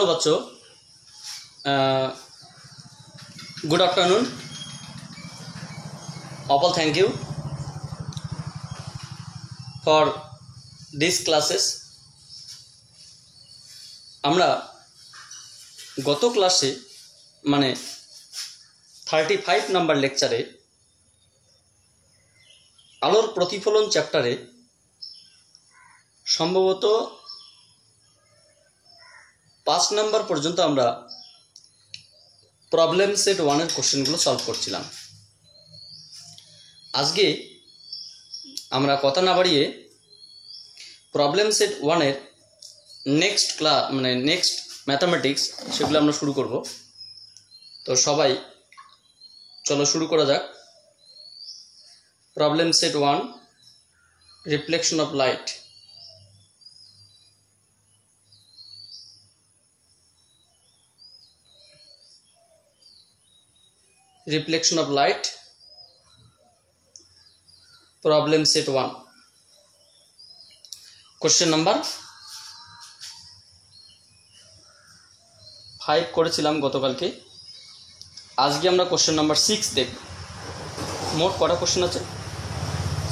Hello बच्चों, good afternoon all. Thank you for this classes. আমরা গত ক্লাসে মানে 35 নাম্বার লেকচারে আলোর প্রতিফলন চ্যাপ্টারে সম্ভবত 5 নাম্বার পর্যন্ত আমরা প্রবলেম সেট 1 এর কোশ্চেনগুলো সলভ করছিলাম। আজকে আমরা কথা না বাড়িয়ে প্রবলেম সেট 1 এর নেক্সট ক্লাস মানে নেক্সট ম্যাথামেটিক্স সেগুলো আমরা শুরু করব। তো সবাই চলো শুরু করা যাক। Problem set 1, reflection of light. Reflection of light, problem set 1। Question number 5 করেছিলাম গতকালকে। আজকে আমরা কোশ্চেন নাম্বার 6 দেখব। মোট কটা কোশ্চেন আছে?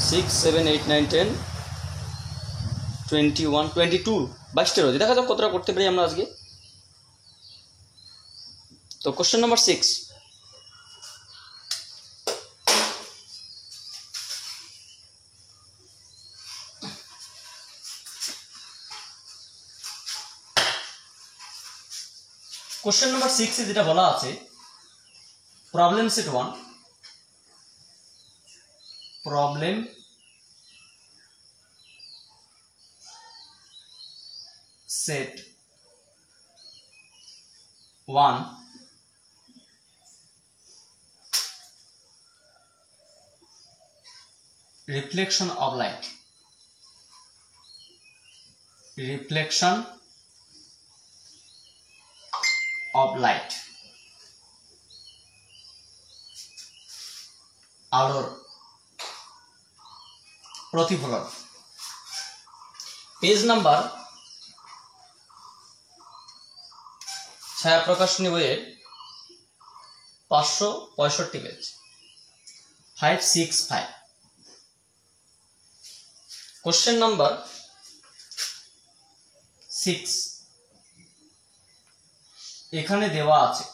6, 7, 8, 9, 10, 21, 22, 22টা রয়েছে। দেখা যাক কতটা করতে পারি আমরা আজকে। তো কোশ্চেন নাম্বার 6, क्वेश्चन नंबर 6 এ যেটা বলা আছে problem set 1, problem set 1 reflection of light. Reflection of light, আলোর প্রতিফলন। পেজ নাম্বার ছায়া প্রকাশনী বইয়ের 565 পেজ, 565। কোশ্চেন নাম্বার 6 এখানে দেওয়া আছে,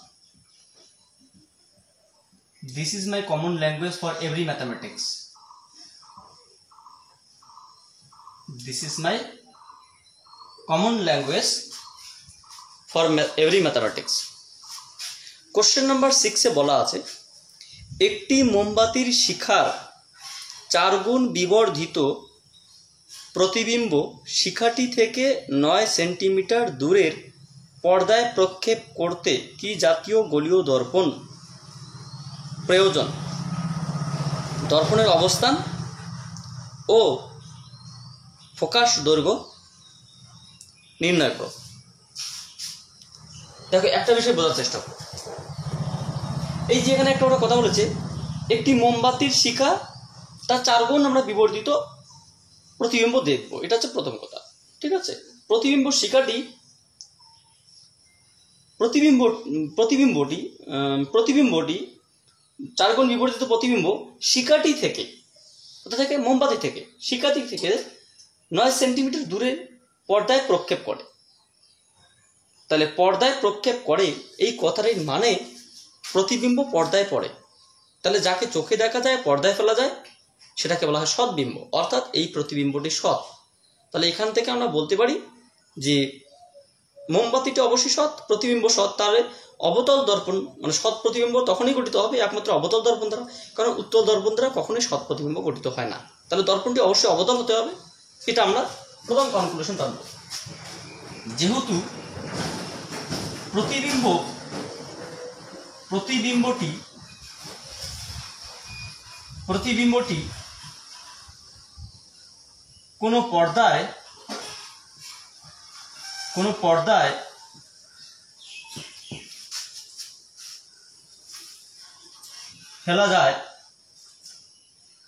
this is my common language for every mathematics. This is my common language for every mathematics. Question number 6 এ বলা আছে একটি মোমবাতির শিখার 4 গুণ বিবর্ধিত প্রতিবিম্ব শিখাটি থেকে 9 সেন্টিমিটার দূরের পর্দায় প্রক্ষেপ করতে কি জাতীয় গোলীয় দর্পণ প্রয়োজন? দর্পণের অবস্থান ও ফোকাস দৈর্ঘ্য নির্ণয় করো। দেখো একটা বিষয় বোঝার চেষ্টা করো। এই যে এখানে একটা ওরা কথা বলেছে, একটি মোমবাতির শিখা তার 4 গুণ আমরা বিবর্ধিত প্রতিবিম্ব দেখব। এটা হচ্ছে প্রথম কথা, ঠিক আছে? প্রতিবিম্ব শিখাটি প্রতিবিম্বটি 4 গুণ বিবর্ধিত প্রতিবিম্ব শিখাটি থেকে, কোথা থেকে? মোমবাতি থেকে, শিখাটি থেকে 9 সেন্টিমিটার দূরে পর্দায় প্রক্ষেপ করে। তাহলে পর্দায় প্রক্ষেপ করে এই কথাটির মানে প্রতিবিম্ব পর্দায় পড়ে। তাহলে যাকে চোখে দেখা যায়, পর্দায় ফেলা যায়, সেটাকে বলা হয় সৎবিম্ব, অর্থাৎ এই প্রতিবিম্বটি সৎ। তাহলে এখান থেকে আমরা বলতে পারি যে মোমবাতিটা অবশ্যই সৎ, প্রতিবিম্ব সৎ। তাহলে অবতল দর্পণ মানে সৎ প্রতিবিম্ব তখনই গঠিত হবে একমাত্র অবতল দর্পণ দ্বারা, কারণ উত্তল দর্পণ দ্বারা কখনোই সৎ প্রতিবিম্ব গঠিত হয় না। তাহলে দর্পণটি অবশ্যই অবতল হতে হবে, এটা আমরা প্রথম কনক্লুশন টানব। যেহেতু প্রতিবিম্বটি কোনো পর্দায় ফেলা যায়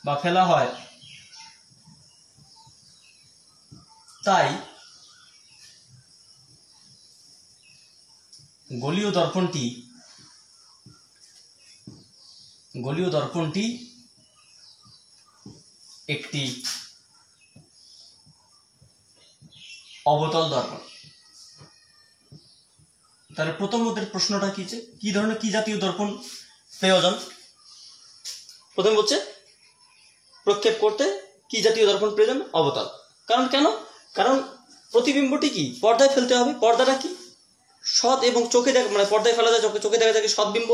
বা ফেলা হয়, তাই গোলীয় দর্পণটি একটি অবতল দর্পণ। তাহলে প্রথম প্রশ্নটা কি ধরনের কি জাতীয় দর্পণ প্রয়োজন? প্রথমে বলছে প্রক্ষেপ করতে কি জাতীয় দর্পণ প্রয়োজন? অবতল। কারণ প্রতিবিম্বটি কি পর্দায় ফেলতে হবে। পর্দাটা কি সৎ এবং চোখে দেখা, মানে পর্দায় ফেলা যায়, চোখে দেখা যায় কি সৎ বিম্ব।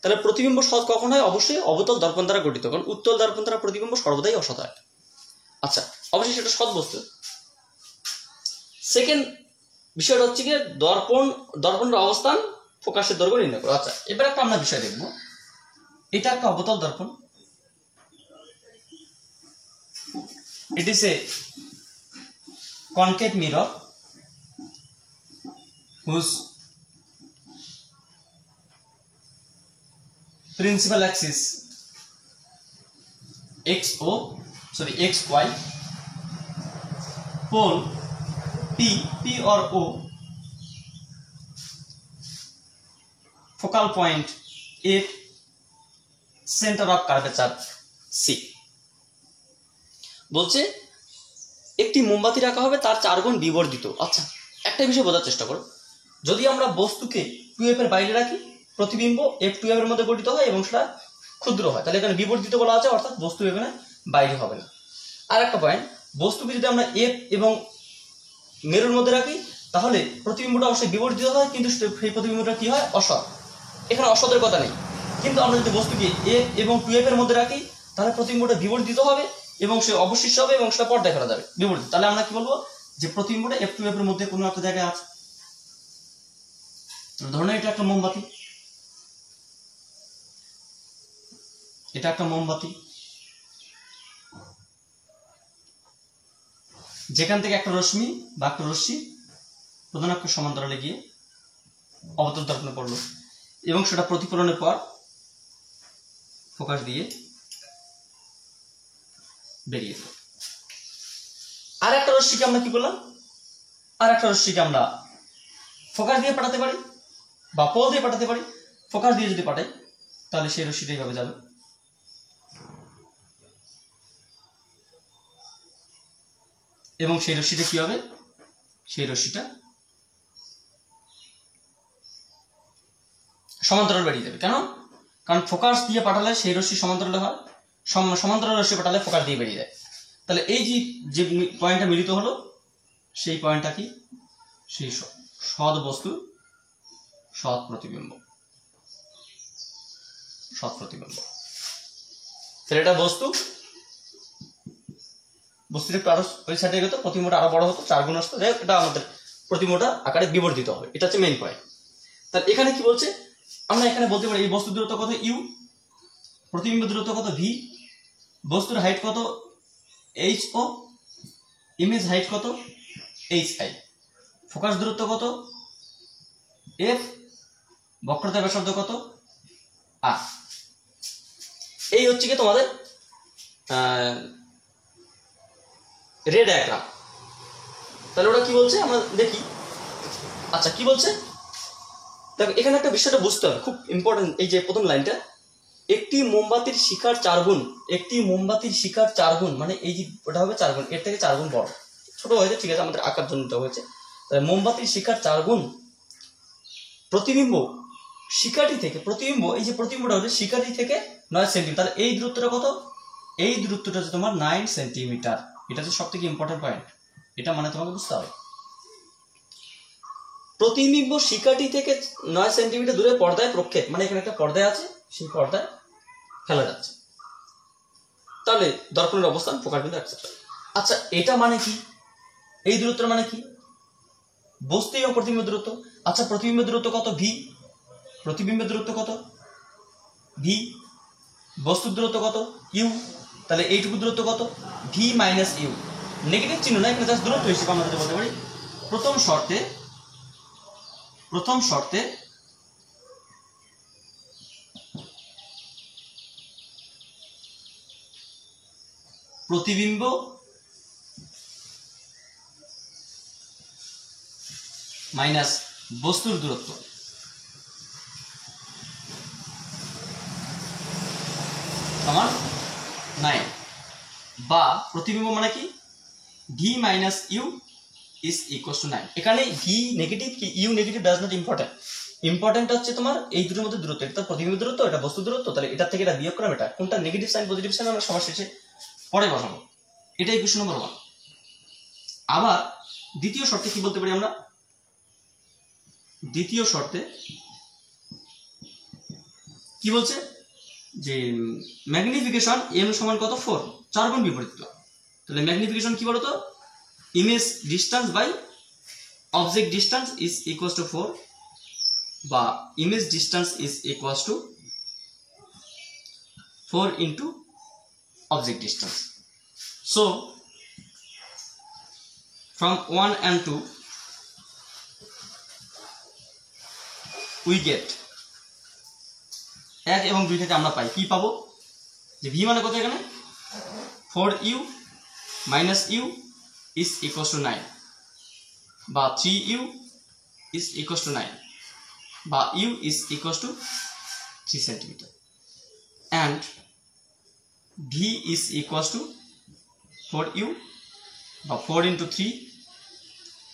তাহলে প্রতিবিম্ব সৎ কখন হয়? অবশ্যই অবতল দর্পণ দ্বারা গঠিত, কারণ উত্তল দর্পণ দ্বারা প্রতিবিম্ব সর্বদাই অসৎ হয়। আচ্ছা, অবশ্যই সেটা সৎ বস্তু। সেকেন্ড বিষয়টা হচ্ছে কি দর্পণের অবস্থান, ফোকাসের দৈর্ঘ্য নির্ণয় করো। আচ্ছা, এবার একটা আমরা বিষয় দেখবো। এটা একটা অবতল দর্পণ। It is a concave mirror whose principal axis xy, pole p or o, focal point f, center of curvature c। বলছে একটি মোমবাতি রাখা হবে, তার 4 গুণ বিবর্ধিত। আচ্ছা, একটা বিষয় বোঝার চেষ্টা করো। যদি আমরা বস্তুকে 2f এর বাইরে রাখি, প্রতিবিম্ব f2f এর মধ্যে গঠিত হয় এবং সেটা ক্ষুদ্র হয়, তাহলে এখানে বিবর্ধিত বলা আছে, অর্থাৎ বস্তু এখানে বাইরে হবে না। আর একটা পয়েন্ট, বস্তুকে যদি আমরা f এবং মেরুর মধ্যে রাখি, তাহলে প্রতিবিম্বটা অবশ্যই বিবর্ধিত হয়, কিন্তু সেই প্রতিবিম্বটা কি হয়? অসৎ। এখানে অসতের কথা নেই, কিন্তু আমরা যদি বস্তুকে f এবং 2f এর মধ্যে রাখি, তাহলে প্রতিবিম্বটা বিবর্ধিত হবে এবং সে অবশিষ্ট হবে এবং সেটা পর্দায় ফেলা যাবে বিবর্ধিত। তাহলে আমরা কি বলবো? যে প্রতিবিম্বটা f2f এর মধ্যে কোনো একটা জায়গায় আছে। ধরুন এটা একটা মোমবাতি, যেখান থেকে একটা রশ্মি বা একটা রশ্মি প্রধান অক্ষের সমান্তরালে গিয়ে অবতল দর্পণে পড়লো এবং সেটা প্রতিফলনের পর ফোকাস দিয়ে বেরিয়ে গেল। আর একটা রশ্মিকে আমরা কি করলাম? আর একটা রশ্মিকে আমরা ফোকাস দিয়ে পাঠাতে পারি বা পোল দিয়ে পাঠাতে পারি। ফোকাস দিয়ে যদি পাঠাই, তাহলে সেই রশ্মিটা এইভাবে যাবে এবং সেই রশ্মিটা কি হবে? সেই রশ্মিটা সমান্তরাল বেরিয়ে যাবে। কারণ ফোকাস দিয়ে পাঠালে সেই রশ্মি সমান্তরালে হয়, সমান্তরাল রশ্মি পাঠালে ফোকাস দিয়ে বেরিয়ে যায়। তাহলে এই যে পয়েন্টটা মিলিত হলো, সেই পয়েন্টটা কি? সেই সৎ বস্তু, সৎ প্রতিবিম্ব। তাহলে এটা বস্তুটা একটু আরো ওই সাইডে গেতো, প্রতিবিম্বটা আরো বড় হতো, 4 গুণ আসতো। যাই হোক, এটা আমাদের প্রতিবিম্বটা আকারে বিবর্ধিত হবে, এটা হচ্ছে মেইন পয়েন্ট। তাহলে এখানে কি বলছে? আমরা এখানে বলতে পারি এই বস্তুর দূরত্ব কত? ইউ, প্রতিবিম্ব দূরত্ব কত? ভি, বস্তুর হাইট কত? এইচ ও, ইমেজ হাইট কত? এইচ আই, ফোকাস দূরত্ব কত? এফ, বক্রতা ব্যাসার্ধ কত? আর। এই হচ্ছে কি তোমাদের রে ডায়াগ্রাম। তাহলে ওরা কি বলছে আমরা দেখি। আচ্ছা, কি বলছে দেখো, এখানে একটা বিষয়টা বুঝতে হবে, খুব ইম্পর্টেন্ট। এই যে প্রথম লাইনটা, একটি মোমবাতির শিখার 4 গুণ, একটি মোমবাতির শিখার 4 গুণ, মানে এই যে ওটা হবে 4 গুণ, এর থেকে 4 গুণ বড়। ছোট হয়েছে, ঠিক আছে, আমাদের আকার জন্য হয়েছে। তাহলে মোমবাতির শিখার 4 গুণ প্রতিবিম্ব শিখাটি থেকে, প্রতিবিম্ব এই যে প্রতিবিম্বটা হচ্ছে শিখাটি থেকে 9 সেন্টিমিটার। তাহলে এই দূরত্বটা কত? এই দূরত্বটা হচ্ছে তোমার 9 সেন্টিমিটার। এটা হচ্ছে সব থেকে ইম্পর্টেন্ট পয়েন্ট, এটা মানে তোমাকে বুঝতে হবে। প্রতিবিম্ব শিখাটি থেকে 9 সেন্টিমিটার দূরে পর্দায় প্রক্ষেপ, মানে এখানে একটা পর্দায় আছে, সেই পর্দায় ফেলা যাচ্ছে। তাহলে দর্পণের অবস্থান, ফোকাস বিন্দু এটসেট্রা। আচ্ছা, এটা মানে কি? এই দূরত্ব মানে কি? বস্তু এবং প্রতিবিম্ব দূরত্ব। আচ্ছা, প্রতিবিম্ব দূরত্ব কত? ভি। প্রতিবিম্ব দূরত্ব কত? ভি। বস্তুর দূরত্ব কত? ইউ। তাহলে এইটুকু দূরত্ব কত? V minus you. নেগেটিভ চিহ্ন না, এখানে জাস্ট দূরত্ব হিসেবে আমরা বলতে পারি। প্রথম শর্তে প্রতিবিম্ব মাইনাস বস্তুর দূরত্ব সমান 9, বা প্রতিবিম্ব মানে কি V minus U is equal to 9। এখানে ভি নেগেটিভ কি U negative does not important, important হচ্ছে তোমার এই দুটোর মধ্যে দূরত্ব, এটা প্রতিবিম্ব দূরত্ব, এটা বস্তু দূরত্ব, তাহলে এটা থেকে এটা বিয়োগ করা, এটা কোনটা নেগেটিভ সাইন পজিটিভ সাইন আমরা সবার শেষে পরে বসাবো। এটা ইকুয়েশন নম্বর 1। আবার দ্বিতীয় শর্তে কি বলতে পারি আমরা, দ্বিতীয় শর্তে কি বলছে যে ম্যাগনিফিকেশন এম সমান কত 4, 4 গুণ বিপরীত। তাহলে ম্যাগনিফিকেশন কি বলতো, image distance by object distance is equal to 4, বা image distance is equal to 4 into object distance. So from 1 and 2 we get 1 এবং 2 থেকে আমরা পাই কি পাবো, যে v মানে কত এখানে 4u minus u is equals to 9, বা 3u is equals to 9, বা u is equals to 3 cm, and v is equals to 4u বা 4 into 3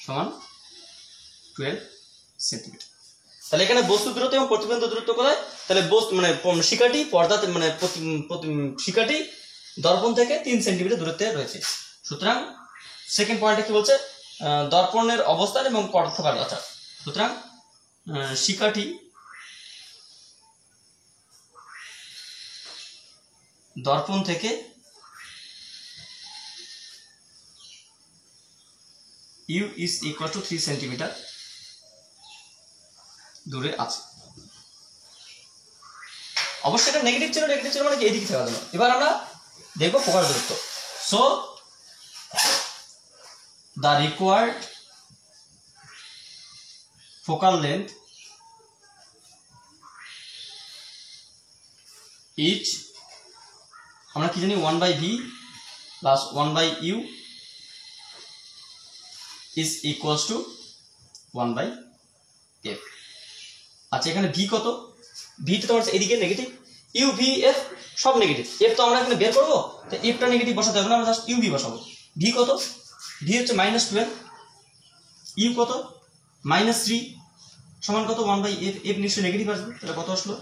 সমান 12 সেন্টিমিটার। তাহলে এখানে বস্তু দূরত্ব এবং প্রতিবিম্ব দূরত্ব কোথায়, তাহলে বস্তু মানে শিখাটি পর্দাতে মানে শিখাটি দর্পণ থেকে 3 সেন্টিমিটার দূরত্বে রয়েছে। সুতরাং সেকেন্ড পয়েন্টে কি বলছে, দর্পণের অবস্থান এবং পর্দাকার আচার। সুতরাং শিখাটি দর্পণ থেকে u is equal to 3 centimetre দূরে আছে। অবশ্যই এটা নেগেটিভ ছিল, নেগেটিভ ছিল মানে এইদিকে থাকা যাবে। এবার আমরা দেখবো ফোকাস দূরত্ব। So the required focal length is, আমরা কি জানি 1/v plus 1/u is equals to 1/f। আচ্ছা এখানে v কত, v তো তোমার এদিকে নেগেটিভ, u v f সব নেগেটিভ, f তো আমরা এখানে বের করব, তো f টা নেগেটিভ বসাতে হবে না, আমরা জাস্ট u v বসাবো। v কত, v হচ্ছে -12, u কত -3 সমান কত 1/f, f নিশ্চয়ই নেগেটিভ আসবে, তাহলে কত আসলো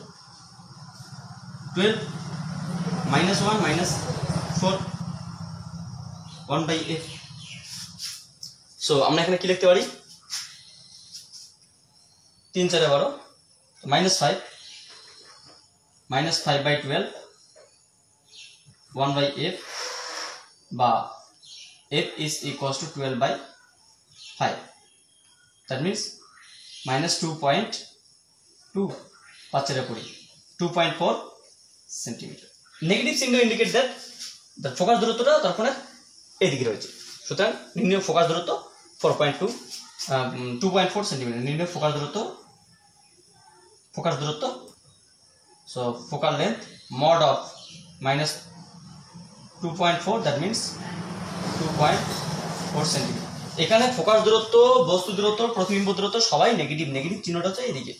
12 -1 -4 1/f। সো আমরা এখানে কি লিখতে পারি, 3 4 12 -5 -5/12 1/f, বা f is equals to 12/5, that means -2.2 5 4 20 2.4 centimetre. Negative signal indicate that the focus দূরত্বটা দর্পণের এদিকে রয়েছে। সুতরাং নির্ণয় ফোকাস দূরত্ব 2.4 সেন্টিমিটার, নির্ণয় ফোকাস দূরত্ব so focal length mod of -2.4, that means 2.4 centimetre. এখানে ফোকাস দূরত্ব, বস্তু দূরত্ব, প্রতিবিম্ব দূরত্ব সবাই নেগেটিভ, নেগেটিভ চিহ্নটা হচ্ছে এদিকে।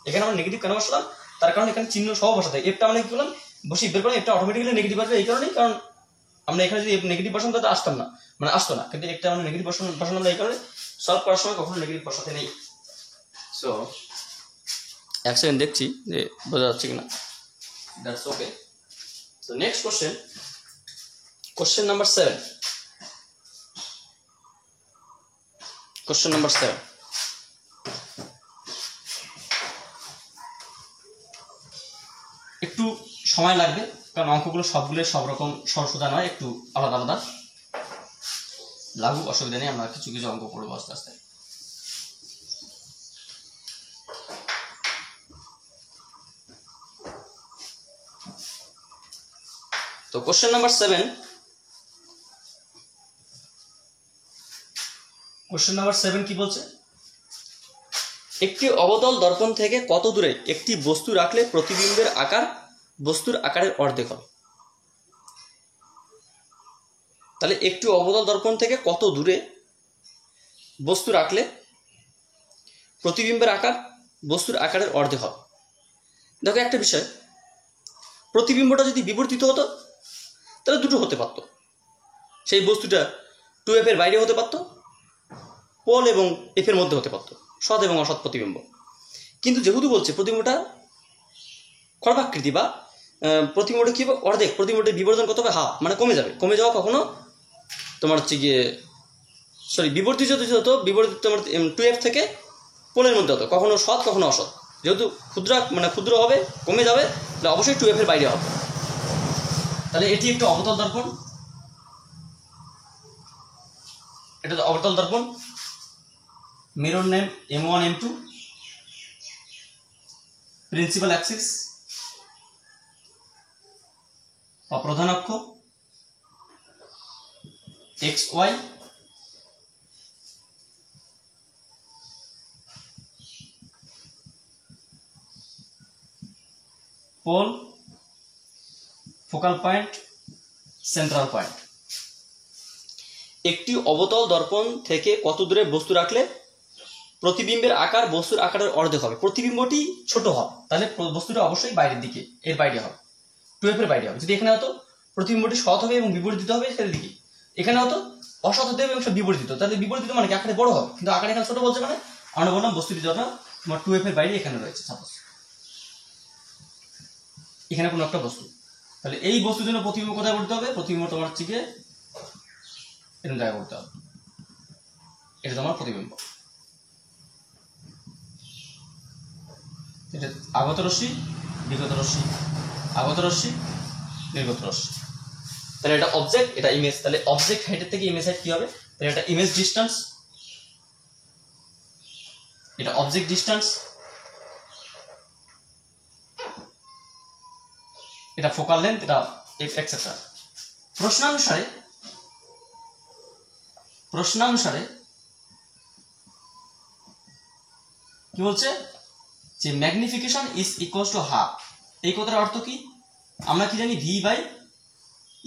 এখানে আমরা নেগেটিভ কেন বসালাম, তার কারণ এখানে চিহ্ন সহ বসাতে, এফটা আমরা কি করলাম বসে বের করলাম, এটা অটোমেটিক্যালি নেগেটিভ আসবে এই কারণেই, কারণ আমরা এখানে যদি নেগেটিভ বসাম তাহলে আসতাম না, মানে আসতো না, কিন্তু একটা আমরা নেগেটিভ বসালাম এই কারণে। সলভ করার সময় কখনো নেগেটিভ বসাতে নেই। সো এক সেকেন্ড দেখছি যে বোঝা যাচ্ছে কিনা, that's okay. So next question number 7। Question number 7, একটু সময় লাগবে কারণ অঙ্কগুলো সবগুলো সব রকম সোজা নয়, একটু আলাদা আলাদা লাগুক, অসুবিধা নেই, আমরা কিছু কিছু অঙ্ক করবো আস্তে আস্তে। তো কোশ্চেন নাম্বার 7, কোশ্চেন নাম্বার 7 কি বলছে, একটি অবতল দর্পণ থেকে কত দূরে একটি বস্তু রাখলে প্রতিবিম্বের আকার বস্তুর আকারের অর্ধেক হবে। তাহলে একটি অবতল দর্পণ থেকে কত দূরে বস্তু রাখলে প্রতিবিম্বের আকার বস্তুর আকারের অর্ধেক হবে। দেখো একটা বিষয়, প্রতিবিম্বটা যদি বিবর্তিত হতো তাহলে দুটো হতে পারতো, সেই বস্তুটা 2f এর বাইরে হতে পারতো, পোল এবং এফ এর মধ্যে হতে পারতো, সৎ এবং অসৎ প্রতিবিম্ব। কিন্তু যেহেতু বলছে প্রতিবিম্বটা খর্বাকৃতি বা প্রতিবিম্বটা কি হবে, অর্ধেক, প্রতিবিম্বটার বিবর্ধন কত হবে, হাফ, মানে কমে যাবে। কমে যাওয়া কখনো তোমার হচ্ছে গিয়ে বিবর্তিত হতো, বিবর্তিত তোমার 2f থেকে পোলের মধ্যে হতো, কখনো সৎ কখনো অসৎ। যেহেতু ক্ষুদ্র হবে, কমে যাবে, তাহলে অবশ্যই 2f এর বাইরে হবে। তাহলে এটি একটা অবতল দর্পণ, এটা অবতল দর্পণ, mirror name M1 M2, principal Axis বা প্রধান অক্ষ XY, pole, focal point, central point. একটি অবতল দর্পণ থেকে কত দূরে বস্তু রাখলে প্রতিবিম্বের আকার বস্তুর আকারের অর্ধেক হবে? প্রতিবিম্বটি ছোট হবে, তাহলে বস্তুটা অবশ্যই বাইরের দিকে, এর বাইরে হবে, 2f এর বাইরে হবে। যদি এখানে হতো প্রতিবিম্বটি সৎ হবে এবং বিবর্তিত হবে সেটার দিকে, এখানে হতো অসৎ হতে হবে এবং বিবর্তিত, তাহলে বিবর্তিত মানে কি আকারে বড় হবে, কিন্তু আকারে এখানে ছোট বলছে, মানে আমরা বললাম বস্তুটি যতটা তোমার 2f এর বাইরে এখানে রয়েছে। সাপোজ এখানে কোনো একটা বস্তু, তাহলে এই বস্তুর জন্য প্রতিবিম্ব কোথায় করতে হবে? প্রতিবিম্ব তোমার হচ্ছে গিয়ে এরকম জায়গা করতে হবে, এটা তোমার প্রতিবিম্ব। এটা আগত রশ্মি, বিগত রশ্মি, আগত রশ্মি, নির্গত রশ্মি। তাহলে এটা অবজেক্ট, এটা ইমেজ। তাহলে অবজেক্ট হাইটের থেকে ইমেজ হাইট কি হবে? তাহলে এটা ইমেজ ডিস্টেন্স, এটা অবজেক্ট ডিস্টেন্স, এটা ফোকাল লেন্থ, এটা এটসেট্রা। প্রশ্নানুসারে কি বলছে যে magnification is equals to half. এই কথার অর্থ কি? আমরা কি জানি, V by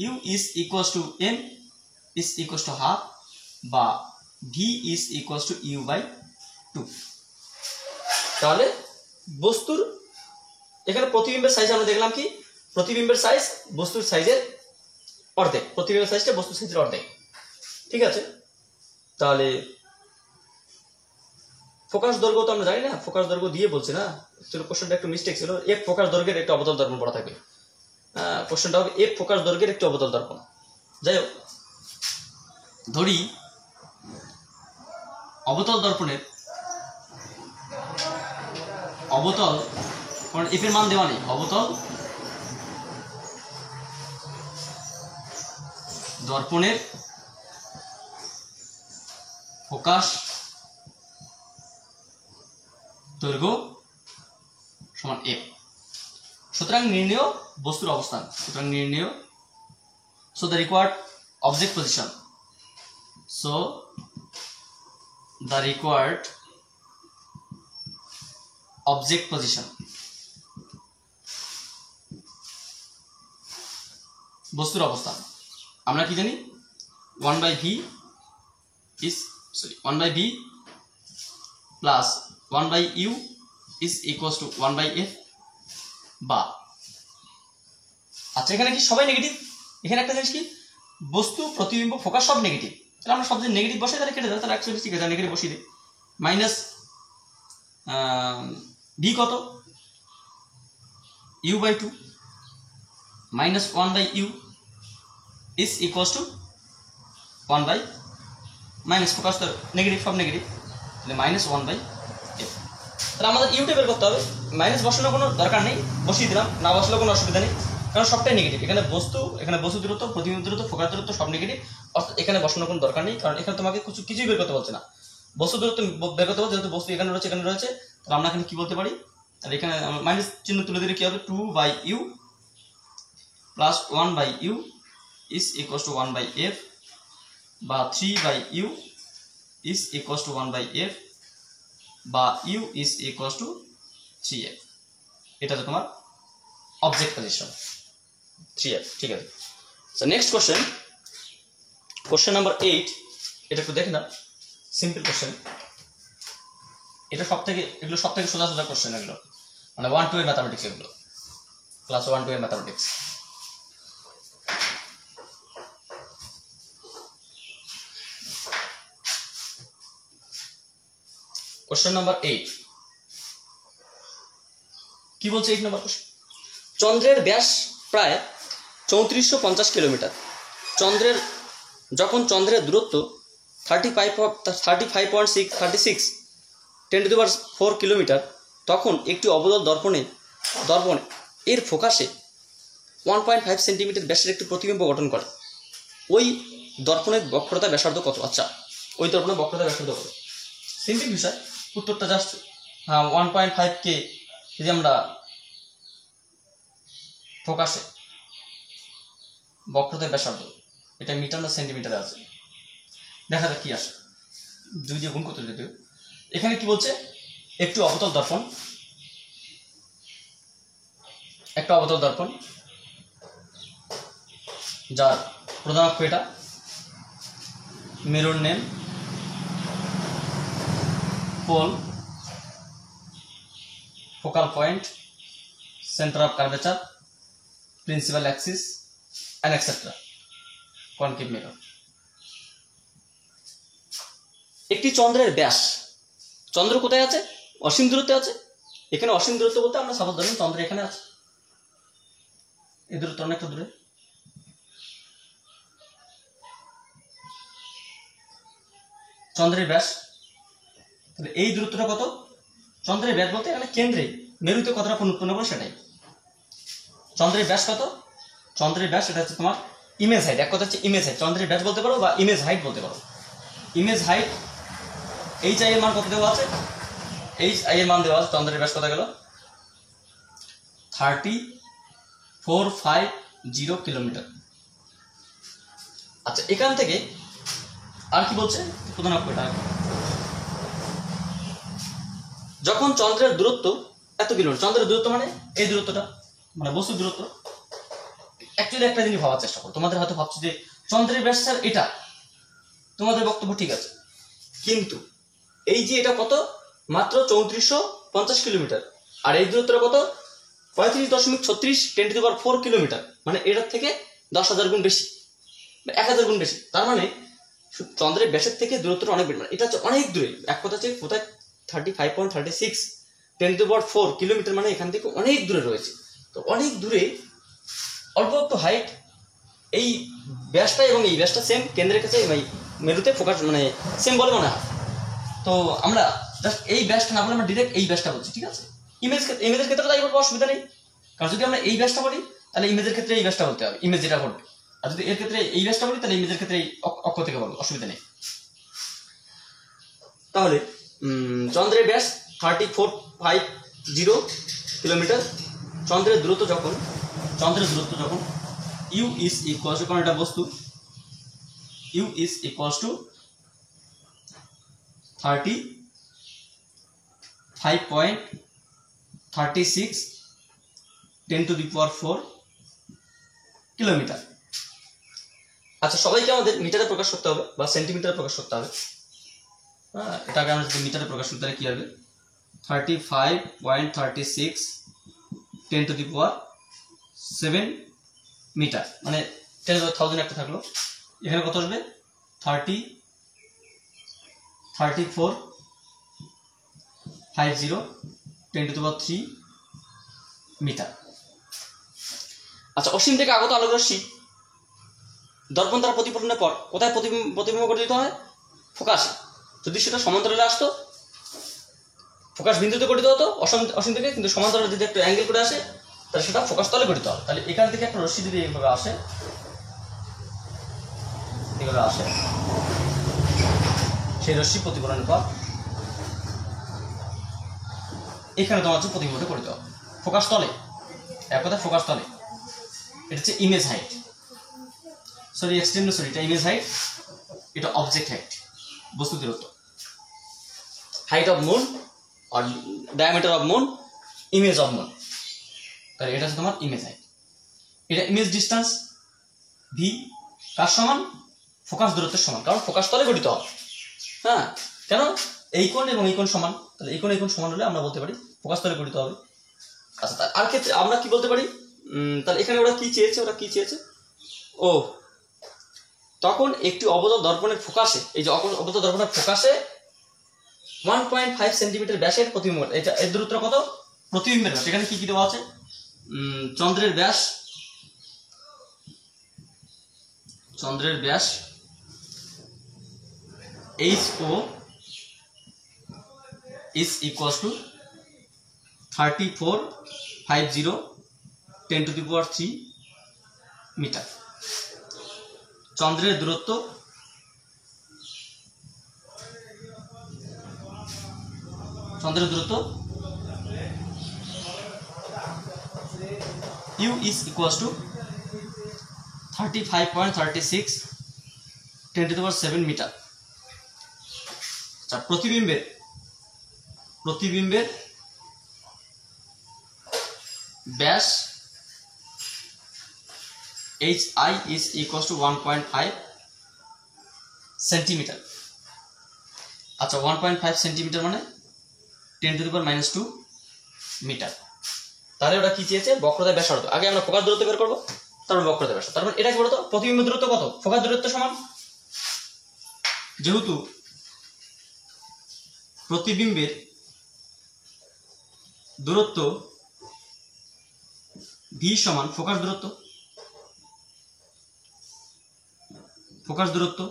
U is equals to M is equals to half, বা V is equals to U by 2। তাহলে বস্তুর এখানে প্রতিবিম্বের সাইজ আমরা দেখলাম কি, প্রতিবিম্বের সাইজ বস্তুর সাইজের অর্ধেক, প্রতিবিম্বের সাইজটা বস্তুর সাইজের অর্ধেক, ঠিক আছে। তাহলে ফোকাস দৈর্ঘ্য তো আমরা জানি না, ফোকাস দৈর্ঘ্য দিয়ে বলছে না, কোশ্চেনটা একটু মিস্টেক ছিল। এফ ফোকাস দৈর্ঘ্যের একটি অবতল দর্পণ পড়া থাকবে, কোশ্চেনটা হবে এফ ফোকাস দৈর্ঘ্যের একটি অবতল দর্পণ। যাই হোক, ধরি অবতল দর্পণের অবতল, কারণ এফ এর মান দেওয়া নেই, অবতল দর্পণের ফোকাস দৈর্ঘ্য সমান এফ। সুতরাং নির্ণেয় বস্তুর অবস্থান, সুতরাং নির্ণেয়, so the required object position, so the required object position, বস্তুর অবস্থান আমরা কি জানি, 1/v plus 1/u is equals to 1/f, বা আচ্ছা এখানে কি সবাই নেগেটিভ? এখানে একটা জিনিস কি, বস্তু, প্রতিবিম্ব, ফোকাস সব নেগেটিভ, তাহলে আমরা সব যে নেগেটিভ বসাই তাহলে কেটে দেয়, তাহলে অ্যাকচুয়ালি ঠিক আছে নেগেটিভ বসিয়ে দিই। মাইনাস ভি কত, u/2 minus 1/u is equals to 1/, minus focus তো নেগেটিভ, সব নেগেটিভ, তাহলে মাইনাস 1/f। তাহলে আমাদের ইউটা বের করতে হবে, মাইনাস বসানোর কোনো দরকার নেই, বসিয়ে দিলাম, না বসলেও কোনো অসুবিধা নেই, কারণ সবটাই নেগেটিভ। এখানে বস্তু দূরত্ব, প্রতিবিম্ব দূরত্ব, ফোকাস দূরত্ব সব নেগেটিভ, অর্থাৎ এখানে বসানোর কোনো দরকার নেই, কারণ এখানে তোমাকে কিছুই বের করতে বলছে না, বস্তু দূরত্ব বের করতে বলছে, যেহেতু বস্তু এখানে রয়েছে, তাহলে আমরা এখানে কি বলতে পারি, তাহলে এখানে মাইনাস চিহ্ন তুলে দিলে কি হবে, 2/u plus 1/u is equals to 1/f, বা 3/u is equals to 1/f, বা u is equals to 3f। এটা তো তোমার অবজেক্ট পজিশন 3f, ঠিক আছে। সো নেক্সট কোশ্চেন নাম্বার 8, এটা একটু দেখে না, সিম্পল কোশ্চেন, এটা এগুলো সব থেকে সোজা কোশ্চেন, এগুলো মানে 1-2 এর ম্যাথামেটিক্স এগুলো। ক্লাস 1-2 এর ম্যাথমেটিক্স। কোশ্চেন নাম্বার 8 কি বলছে? 8 নম্বর কোশ্চেন, চন্দ্রের ব্যাস প্রায় 3450 কিলোমিটার। যখন চন্দ্রের দূরত্ব 35.36 10⁴ কিলোমিটার, তখন একটি অবতল দর্পণ এর ফোকাসে 1.5 সেন্টিমিটার ব্যাসের একটি প্রতিবিম্ব গঠন করে। ওই দর্পণের বক্রতা ব্যাসার্ধ কত? আচ্ছা, ওই দর্পণের বক্রতা ব্যাসার্ধ কত? সিম্পল বিষয়, উত্তরটা জাস্ট 1.5 কে যদি আমরা ফোকাসে বক্রতার ব্যাসার্ধ, এটা মিটার না সেন্টিমিটারে আছে, দেখা যাক কি আসে। 2 দিয়ে গুণ করতে যদিও। এখানে কি বলছে? একটা অবতল দর্পণ যার প্রধান অক্ষ এটা, mirror name, pole, focal point, centre of curvature, principal axis and etc. Concave mirror. একটি চন্দ্রের ব্যাস, চন্দ্র কোথায় আছে? অসীম দূরত্বে আছে। এখানে অসীম দূরত্ব বলতে আমরা সাপোজ ধরুন চন্দ্র এখানে আছে, এই দূরত্ব অনেকটা দূরে। চন্দ্রের ব্যাস, তাহলে এই দূরত্বটা কত? চন্দ্রের ব্যাস বলতে এখানে কেন্দ্রে মেরুতে কতটা কোণ উৎপন্ন করে সেটাই। চন্দ্রের ব্যাস কত? চন্দ্রের ব্যাস এটা হচ্ছে তোমার ইমেজ হাইট। এক কথা হচ্ছে ইমেজ হাইট, চন্দ্রের ব্যাস বলতে পারো বা ইমেজ হাইট বলতে পারো। ইমেজ হাইট এইচ আই এর মান কত দেওয়া আছে? এইচ আই এর মান দেওয়া আছে, চন্দ্রের ব্যাস কত গেল? 3450 কিলোমিটার। আচ্ছা, এখান থেকে আর কি বলছে? প্রধান অক্ষটা, যখন চন্দ্রের দূরত্ব এত কিলোমিটার, চন্দ্রের দূরত্ব মানে এই দূরত্বটা, মানে বস্তুর দূরত্ব। অ্যাকচুয়ালি একটা জিনিস ভাবার চেষ্টা করো, তোমাদের হয়তো ভাবছো যে চন্দ্রের ব্যাস স্যার এটা, তোমাদের বক্তব্য ঠিক আছে, কিন্তু এই যে এটা কত? মাত্র 3450 কিলোমিটার, আর এই দূরত্বটা কত? 35.36 10⁴ কিলোমিটার, মানে এটার থেকে 10,000 গুণ বেশি, 1000 গুণ বেশি। তার মানে চন্দ্রের ব্যাসের থেকে দূরত্বটা অনেক বেশি, মানে এটা হচ্ছে অনেক দূরে। এক কথা হচ্ছে কোথায় 35.36 10⁴ কিলোমিটার, মানে এখান থেকে অনেক দূরে রয়েছে। তো অনেক দূরে অল্প একটু হাইট, এই ব্যাসটা এবং এই ব্যাসটা সেম, কেন্দ্রের কাছে মেরুতে ফোকাস মানে সেম বলে মনে হয়। তো আমরা জাস্ট এই ব্যাসটা না বলে আমরা ডিরেক্ট এই ব্যাসটা বলছি, ঠিক আছে? ইমেজের ক্ষেত্রে তাই বলবো, অসুবিধা নেই। কারণ যদি আমরা এই ব্যাসটা বলি তাহলে ইমেজের ক্ষেত্রে এই ব্যাসটা বলতে হবে, ইমেজ যেটা ঘটবে। আর যদি এর ক্ষেত্রে এই ব্যাসটা বলি তাহলে ইমেজের ক্ষেত্রে এই অক্ষ থেকে বলবো, অসুবিধা নেই। তাহলে চন্দ্রের ব্যাস 3450 কিলোমিটার। চন্দ্রের দূরত্ব যখন ইউ ইজ ইকুয়ালস টু, কারণ এটা বস্তু, U is equals to 35.36 10⁴ kilometre. আচ্ছা, সবাইকে আমাদের মিটারে প্রকাশ করতে হবে বা সেন্টিমিটারে প্রকাশ করতে হবে। হ্যাঁ, এটাকে আমরা যদি মিটারে প্রকাশ করতে কি হবে? 35.36 10⁻7 মিটার, মানে 10,000 একটা থাকলো। এখানে কত আসবে? 3450 10⁻3 মিটার। আচ্ছা, অসীম থেকে আগত আলোক রশ্মি দর্পণ দ্বারা প্রতিফলনের পর কোথায় প্রতিবিম্ব গঠিত হয়? ফোকাসে। যদি সেটা সমান্তরালে আসতো, ফোকাস বিন্দুতে গঠিত হতো অসীম থেকে, কিন্তু সমান্তরালে যদি একটা অ্যাঙ্গেল করে আসে তাহলে সেটা ফোকাস তলে গঠিত হবে। তাহলে এখান থেকে একটা রশ্মি যদি এইভাবে আসে, সেই রশ্মি প্রতিফলনের পর এখানে তোমার হচ্ছে প্রতিবিম্বটা গঠিত হবে ফোকাস তলে। এক কথা ফোকাস তলে। এটা হচ্ছে ইমেজ হাইট, এটা ইমেজ হাইট, এটা অবজেক্ট হাইট, বস্তু দূরত্ব। হাইট অফ মুন আর diameter of moon, image of moon, তাহলে এটা হচ্ছে তোমার ইমেজ হাইট। এটা ইমেজ ডিস্টেন্স ভি কার সমান? ফোকাস দূরত্বের সমান, কারণ ফোকাস তলে গঠিত হবে। হ্যাঁ, কেন? এই কোণ এবং এই কোণ সমান, তাহলে এই কোণ সমান হলে আমরা বলতে পারি ফোকাস তলে গঠিত হবে। আচ্ছা, আর ক্ষেত্রে আমরা কি বলতে পারি? তাহলে এখানে ওরা কি চেয়েছে ও তখন একটি অবতল দর্পণের ফোকাসে, এই যে অবতল দর্পণের ফোকাসে 1.5 সেন্টিমিটার ব্যাসের প্রতিবিম্ব, এটা এর দূরত্ব কত? প্রতিবিম্বের ব্যাস। এখানে কি কি দেওয়া আছে? চন্দ্রের ব্যাস HO is equals to 3450 10 to the power 3 metre. চন্দ্রের দূরত্ব U is equals to 35.36 10 to the power 7 metre. আচ্ছা, প্রতিবিম্বের ব্যাস HI is equals to 1.5 centimetre. আচ্ছা, 1.5 সেন্টিমিটার মানে 10 to the power -2 মিটার। তাহলে ওটা কি চেয়েছে? বক্রতার ব্যাসার্ধ। আগে আমরা ফোকাস দূরত্ব বের করবো, তারপর বক্রতার ব্যাসার্ধ। তার মানে এটা কি বলতো? প্রতিবিম্ব দূরত্ব কত? ফোকাস দূরত্ব সমান, যেহেতু প্রতিবিম্বের দূরত্ব V সমান ফোকাস দূরত্ব,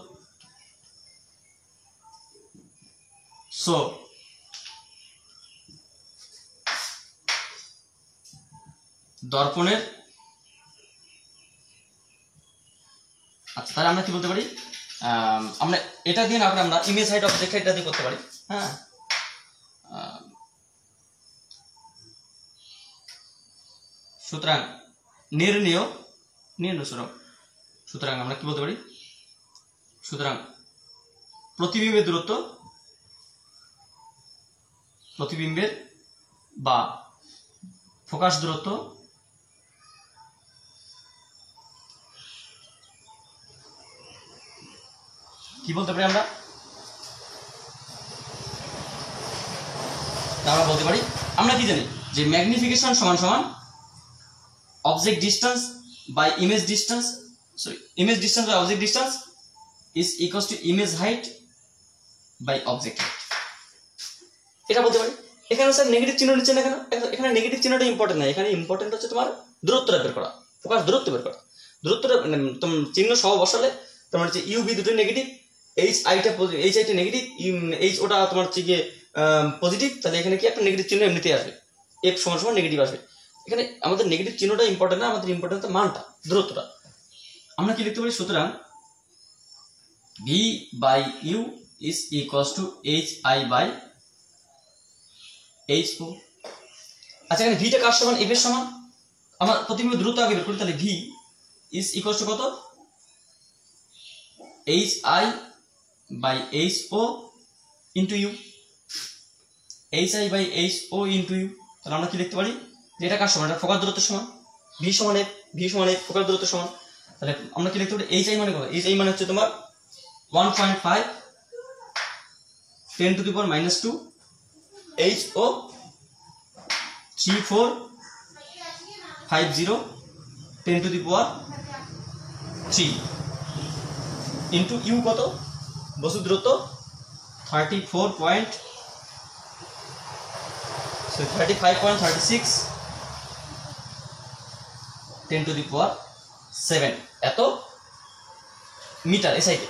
সো দর্পণের, আচ্ছা তাহলে আমরা কি বলতে পারি? আমরা এটা দিয়ে না, আমরা ইমেজ হাইট অবজেক্ট এটা দিয়ে করতে পারি। হ্যাঁ, সুতরাং নির্ণেয় সুতরাং আমরা কি বলতে পারি? সুতরাং প্রতিবিম্বের বা ফোকাস দূরত্ব কি বলতে পারি? আমরা বলতে পারি, আমরা কি জানি যে ম্যাগনিফিকেশন সমান object distance by image distance, image distance by object distance is equals to image height by object height. এটা বলতে পারি। এখানে স্যার নেগেটিভ চিহ্ন নিচ্ছে না কেন? এখানে নেগেটিভ চিহ্নটা ইম্পর্টেন্ট না, এখানে ইম্পর্টেন্ট হচ্ছে তোমার দূরত্বটা বের করা, ফোকাস দূরত্ব বের করা। দূরত্বটা তোমার চিহ্ন সহ বসালে তোমার হচ্ছে ইউবি দুটো নেগেটিভ, এইচ আইটা নেগেটিভ, এইচ ওটা তোমার হচ্ছে গিয়ে পজিটিভ, তাহলে এখানে কি একটা নেগেটিভ চিহ্ন এমনিতেই আসবে, এফ সমান নেগেটিভ আসবে। এখানে আমাদের নেগেটিভ চিহ্নটা ইম্পর্টেন্ট না, আমাদের ইম্পর্টেন্ট মানটা, দূরত্বটা। আমরা কি লিখতে পারি? সুতরাং V by U is equals to HI by HO। আচ্ছা, এখানে ভিটা কার সমান? এফ এর সমান। আমরা প্রতিবিম্বের দূরত্ব আগে বের করি, তাহলে V is equals to কত? HI by HO into U, HI by HO into U। তাহলে আমরা কি লিখতে পারি? যে এটা কার সমান? এটা ফোকাস দূরত্বের সমান। V সমান F, ফোকাস দূরত্বের সমান। তাহলে আমরা কি লিখতে পারি? HI মানে কত? HI মানে হচ্ছে তোমার 1.5 10 to the power -2 HO 3450 10 to the power 3 into U কত? বস্তু দূরত্ব 35.36 10 to the power 7 এত মিটার। এই সাইডে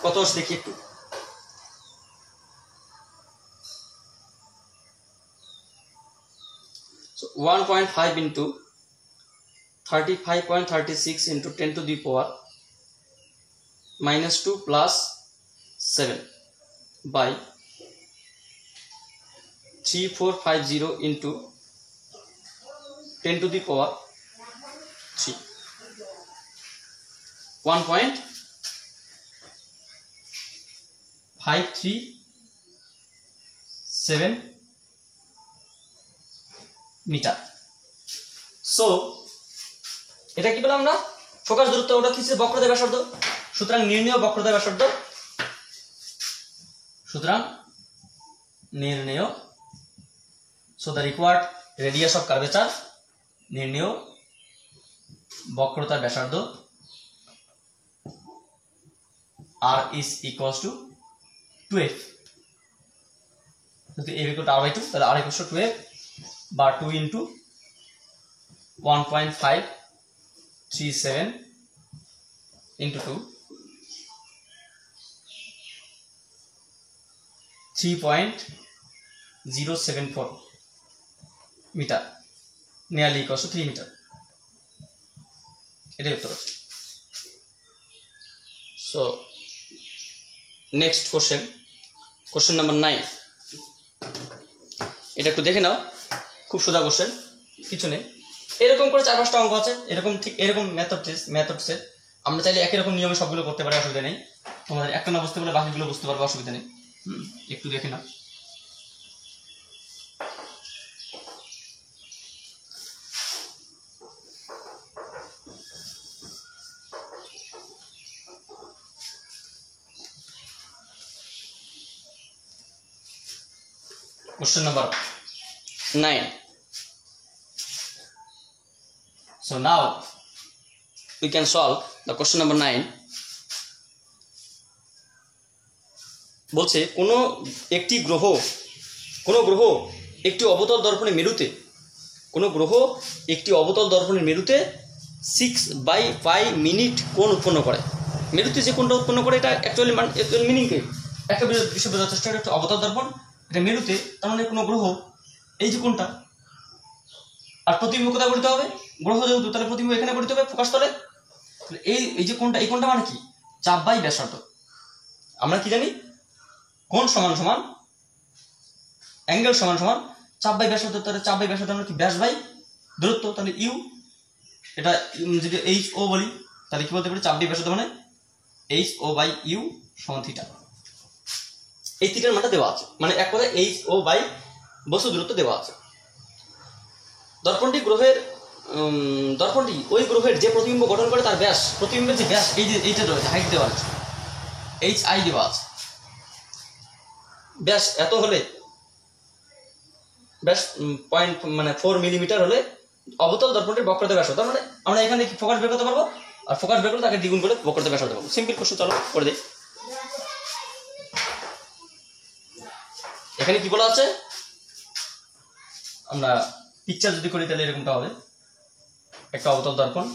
কত আসে দেখি একটু। So 1.5 into 35.36 into 10 to the power -2 plus 7 by 3450 into 10 to the power 3, 1.537 metre. So এটা কি বললাম আমরা? ফোকাস দূরত্ব, ওটা কি ছিল? বক্রতার ব্যাসার্ধ। সুতরাং নির্ণেয় বক্রতার ব্যাসার্ধ, so the required radius of curvature নির্ণেয় বক্রতার ব্যাসার্ধ r is equals to 2f। যদি f equal to r by 2 তাহলে r equals to 2f বা 2 into 1.537 into 2 3.074 metre, nearly equals to 3 metre. এটাই উত্তর। So next question number 9। এটা একটু দেখে নাও, খুব সোজা কোশ্চেন, কিছু নেই। এরকম করে 4-5টা অঙ্ক আছে, এরকম ঠিক এরকম মেথডসের আমরা চাইলে একই রকম নিয়মে সবগুলো করতে পারি, অসুবিধা নেই। তোমাদের একটা না বুঝতে পারলে বাকিগুলো বুঝতে পারবে, অসুবিধা নেই। একটু দেখে নাও। Question number 9. So now we can solve the question number 9. বলছে কোনো গ্রহ একটি অবতল দর্পণের মেরুতে 6/π মিনিট কোণ উৎপন্ন করে। মেরুতে যে কোণটা উৎপন্ন করে এটা অ্যাকচুয়ালি মিনিং কি, একটা বিষয় বোঝার চেষ্টা, একটা অবতল দর্পণ, এটা মেরুতে, তার মানে কোনো গ্রহ এই যে কোণটা, আর প্রতিবিম্ব কোথায় গঠিত হবে, গ্রহ যেহেতু তাহলে প্রতিবিম্ব এখানে গঠিত হবে ফোকাস তলে। এই যে কোণটা, এই কোণটা মানে কি, চাপ বাই ব্যাসার্ধ। আমরা কি জানি, কোণ সমান সমান অ্যাঙ্গেল সমান সমান চাপ বাই ব্যাসার্ধ। তাহলে চাপ বাই ব্যাসার্ধ আমরা কি, ব্যাস বাই দূরত্ব। তাহলে ইউ, এটা যদি এইচ ও বলি তাহলে কি বলতে পারি, চাপ বাই ব্যাসার্ধ মানে এইচ ও বাই ইউ সমান থিটা। এই থিটার মানটা দেওয়া আছে, মানে এক কথায় এইচ ও বাই বস্তু দূরত্ব দেওয়া আছে। দর্পণটি ওই গ্রহের যে প্রতিবিম্ব গঠন করে তার ব্যাস, প্রতিবিম্বের যে ব্যাস, এই যে এইটা রয়েছে, হাইট দেওয়া আছে, এইচ আই দেওয়া আছে। ব্যাস এত হলে, ব্যাস 4 মিলিমিটার হলে অবতল দর্পণটির বক্রতা ব্যাস। তার মানে আমরা এখানে ফোকাস বের করতে পারবো, আর ফোকাস বের করে তাকে দ্বিগুণ করে বক্রতা ব্যাস হতে পারবো। সিম্পল কোশ্চেন, চলো করে দিই। এখানে কি বলা আছে, আমরা পিকচার যদি করি তাহলে এরকমটা হবে, একটা অবতল দর্পণ,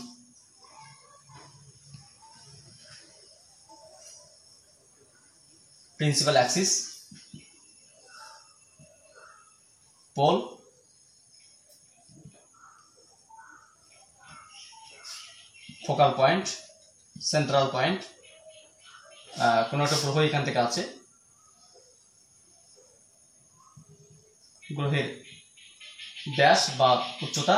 principal axis, pole, focal point, central point, কোনো একটা গ্রহ এখান থেকে আছে, গ্রহের ব্যাস বা উচ্চতা,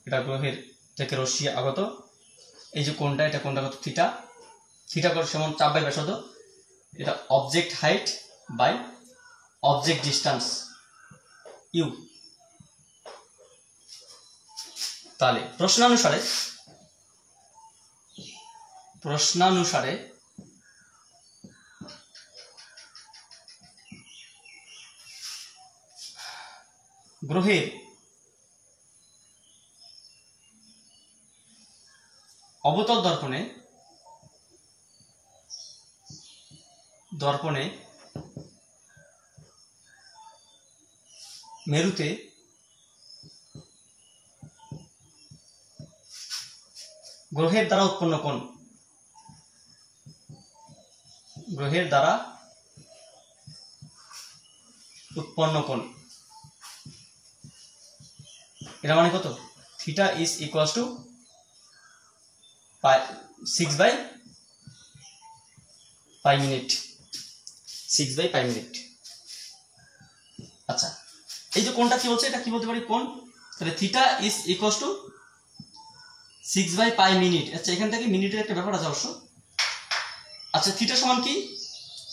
এটা গ্রহের থেকে রশ্মি আগত, এই যে কোণটা, এটা কোণটা কত, থিটা। থিটা করে সমান চাপ বাই ব্যাসার্ধ, এটা object height by object distance U. তাহলে প্রশ্নানুসারে গ্রহের অবতল দর্পণে মেরুতে গ্রহের দ্বারা উৎপন্ন কোণ, এটা মানে কত, theta is equals to 6/π minute, 6/π minute. আচ্ছা, এই যে কোণটা কি বলছে, এটা কি বলতে পারি, কোণ। তাহলে theta is equals to 6/π minute. আচ্ছা, এখান থেকে মিনিটের একটা ব্যাপার আছে অবশ্য। আচ্ছা, থিটা সমান কি,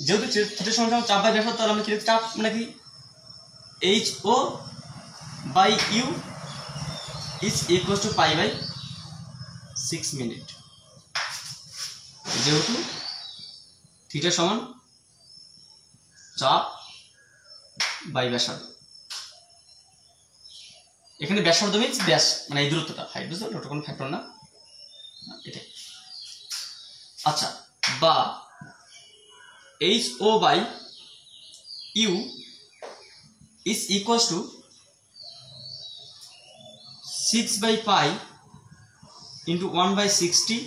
যেহেতু থিটা সমান চাপ বাই ব্যাসার্ধ, তাহলে আমরা কি, চাপ মানে কি, H O by U is equals to π/6 minute. যেহেতু থিটা সমান চাপ বাই ব্যাসার্ধ। এখানে ব্যাসার্ধ মিন্স ব্যাস, মানে এই দূরত্বটা, হাইট বুঝতে পারলো, ওটা কোনো ফ্যাক্টর না, এটাই। আচ্ছা, বা HO by U is equal to 6/পাই ইন্টু 1/60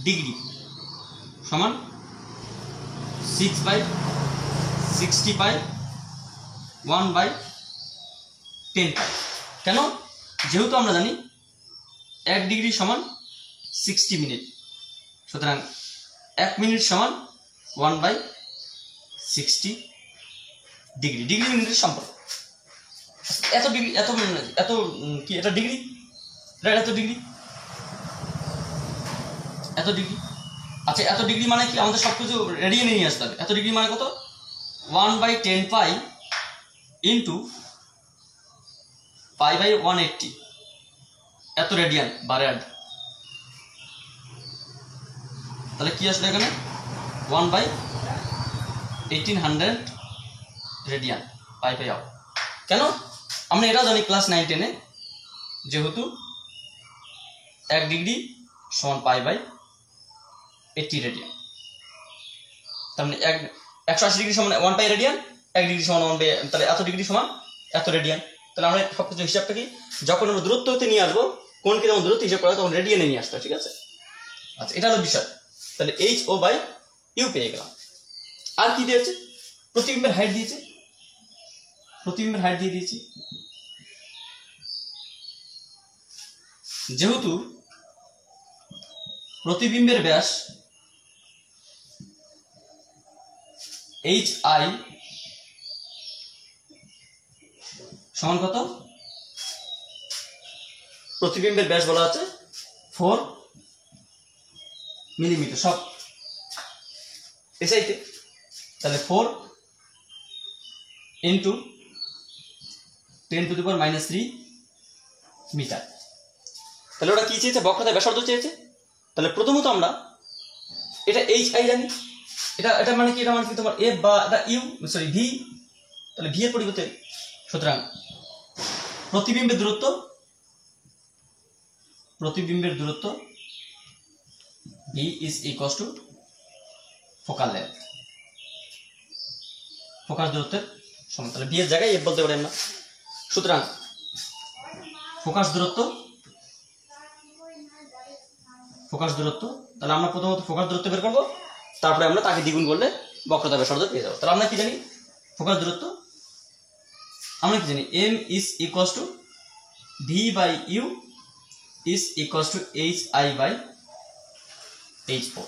ডিগ্রি সমান 6/60 পাই 1/10 পাই। কেন? যেহেতু আমরা জানি 1 ডিগ্রি সমান 60 মিনিট, সুতরাং 1 মিনিট সমান 1/60 ডিগ্রি। ডিগ্রি মিনিটের সম্পর্ক। এত ডিগ্রি, এত এত কি, এটা ডিগ্রি, এত ডিগ্রি, এত ডিগ্রি। আচ্ছা, এত ডিগ্রি মানে কি? আমাদের সবকিছু রেডিয়ানে নিয়ে আসতে হবে। এত ডিগ্রি মানে কত? 1/10 পাই ইন্টু π/180, এত রেডিয়ান বা র্যাড। তাহলে কি আসলো এখানে? 1/1800 রেডিয়ান পাই আউট। কেন? আমরা এটাও জানি ক্লাস 9-10-এ, যেহেতু 1 ডিগ্রি সমান π/80 রেডিয়ান, তার মানে 180 ডিগ্রি সমান 1 পাই রেডিয়ান, 1 ডিগ্রি সমান 1 বাই, তাহলে এত ডিগ্রি সমান এত রেডিয়ান। তাহলে আমরা সবকিছু হিসাবটা কি, যখন আমরা দূরত্ব হতে নিয়ে আসবো, কোনকে যখন দূরত্ব হিসাব করা তখন রেডিয়ানে নিয়ে আসতে হয়, ঠিক আছে? আচ্ছা, এটা হলো বিষয়। তাহলে HO বাই ইউ পেয়ে গেলাম। আর কি দিয়েছে? প্রতিবিম্বের হাইট দিয়েছে, প্রতিবিম্বের হাইট দিয়ে দিয়েছি। যেহেতু প্রতিবিম্বের ব্যাস HI সমান কত? প্রতিবিম্বের ব্যাস বলা আছে 4 মিলিমিটার, সব এসআইতে। তাহলে 4 ইন্টু 10⁻³ মিটার। তাহলে ওটা কি চেয়েছে? বক্রতায় ব্যাসার্ধ চেয়েছে। তাহলে প্রথমত আমরা এটা HI জানি, এটা মানে কি? এটা মানে কি তোমার F বা এটা ইউ, সরি ভি। তাহলে ভি এর পরিবর্তে, সুতরাং প্রতিবিম্বের দূরত্ব V is equals to focal length, focus দূরত্বের সমান। তাহলে ভি এর জায়গায় এফ বলতে পারি আমরা। সুতরাং ফোকাস দূরত্ব, তাহলে আমরা প্রথমত ফোকাস দূরত্ব বের করবো, তারপরে আমরা তাকে দ্বিগুণ করলে বক্রতা ব্যাসার্ধ পেয়ে যাবো। তাহলে আমরা কি জানি? ফোকাস দূরত্ব আমরা কি জানি? M is equals to V by U is equals to HI by H4।